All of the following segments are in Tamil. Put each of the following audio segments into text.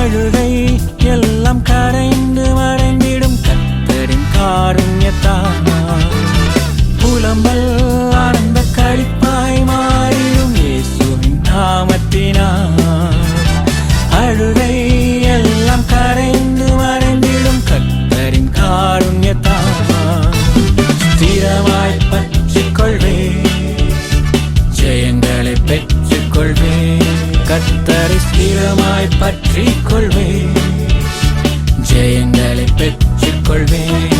அழுகை எல்லாம் கரைந்து மறைந்திடும் கர்த்தரின் காருண்யத்தால். புலம்பல் ஆனந்த களிப்பாய் மாறிடும் இயேசுவின் நாமத்தினால். அழுகை எல்லாம் கரைந்து மறைந்திடும் கர்த்தரின் காருண்யத்தால். ஸ்திரமாய் பற்றிக் கொள்வேன், ஜெயங்களை பெற்றுக் கொள்வேன். கர்த்தரை ஸ்திரமாய் பற்றிக் கொள்வேன், ஜெயங்களை பெற்றுக் கொள்வேன்.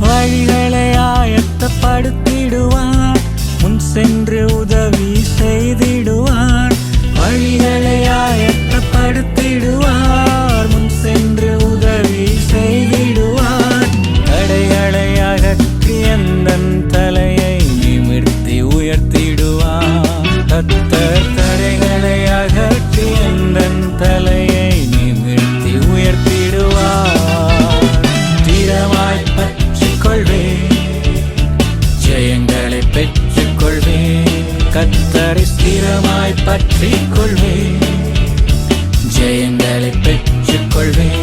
வழிகளை ஆயத்தப்படுத்திடுவார், முன் சென்று உதவி செய்திடுவார். வழிகளை ஆயத்தப்படுத்திடுவார், முன் சென்று உதவி செய்திடுவார். தடைகளை அகற்றி எந்தன் தலையை நிமிர்த்தி உயர்த்திடுவார். கர்த்தர் தடைகளை அகற்றி எந்தன் தலையை நிமிர்த்தி உயர்த்திடுவார். ஸ்திரமாய் பற்றிக் கொள்வேன், ஜெயங்களை பெற்றுக் கொள்வேன். கர்த்தரை ஸ்திரமாய் பற்றிக் கொள்வேன், ஜெயங்களை பெற்றுக் கொள்வேன்.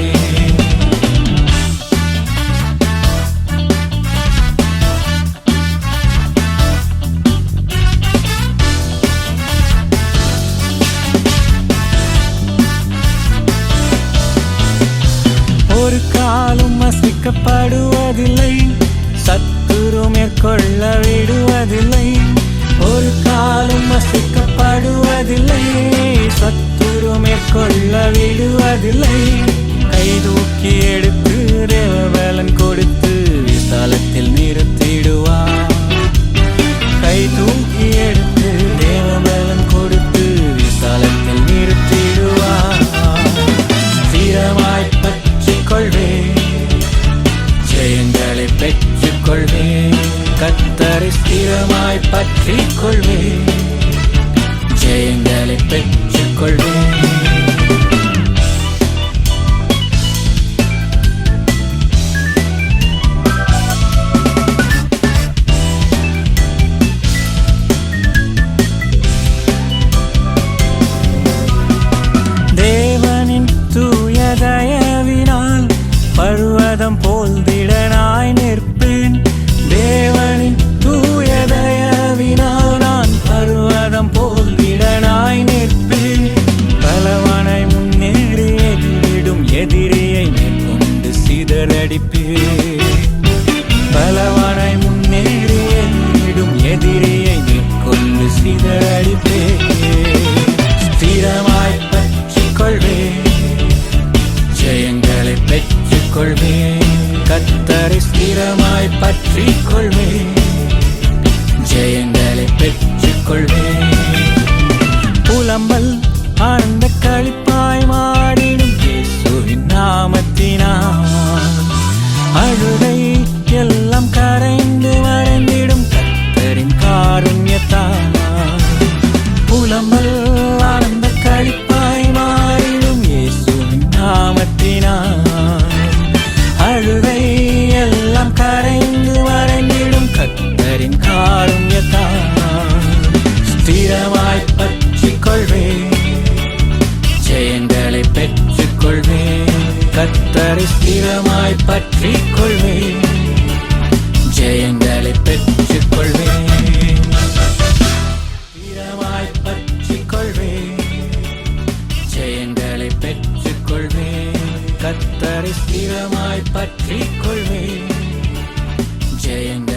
ஒரு காலும் அசைக்கப்படுவதில்லை, சத்துரு மேற்கொள்ள விடுவதில்லை. ஒரு காலும் அசைக்கப்படுவதில்லை, சத்துரு மேற்கொள்ள விடுவதில்லை. கை தூக்கி எடுத்து தேவபலன் கொடுத்து விசாலத்தில் நிறுத்திடுவார். கை தூக்கி எடுத்து தேவபலன் கொடுத்து விசாலத்தில் நிறுத்திடுவார். ஸ்திரமாய் பற்றிக் கொள்வேன், ஜெயங்களை பெற்றுக் கொள்வேன். கர்த்தரை ஸ்திரமாய் பற்றிக் கொள்வேன், ஜெயங்களை பெற்றுக் கொள்வேன். தேவனின் தூய தயவினால் பர்வதம் போல் திடனாய் நிற்பேன். தேவனின் தூய தயவினால் நான் பர்வதம் போல் திடனாய் நிற்பேன். பலவானை முன்னேறி எதிரிடும் எதிரியை மேற்கொண்டு சிதறடிப்பேன். பலவானை முன்னேறி எதிரிடும் எதிரியை மேற்கொண்டு சிதறடிப்பேன். ஸ்திரமாய் பற்றிக் கொள்வேன், ஜெயங்களை பெற்றுக் கொள்வேன். கர்த்தரை ஸ்திரமாய் பற்றிக் கொள்வேன், ஜெயங்களை பெற்றுக் கொள்வேன். புலம்பல் ஆனந்த களிப்பாய் மாறிடும் இயேசுவின் நாமத்தினால். அழுகை எல்லாம் கரைந்து மறைந்திடும் கர்த்தரின் காருண்யத்தால். புலம்பல் ஆனந்த களிப்பாய் மாறிடும் இயேசுவின் நாமத்தினால். அழுகை எல்லாம் கரைந்து மறைந்திடும் கர்த்தரின் காருண்யத்தால். ஸ்திரமாய் பற்றிக் கொள்வேன், ஜெயங்களை பெற்றுக் கொள்வேன். கர்த்தரை ஸ்திரமாய் பற்றிக் கொள்வேன், ஜெயங்களை பெற்றுக் கொள்வேன். ஸ்திரமாய் பற்றிக் கொள்வேன், ஜெயங்களை பெற்றுக் கொள்வேன். கர்த்தரை ஸ்திரமாய் பற்றிக் கொள்வேன், ஜெயங்களை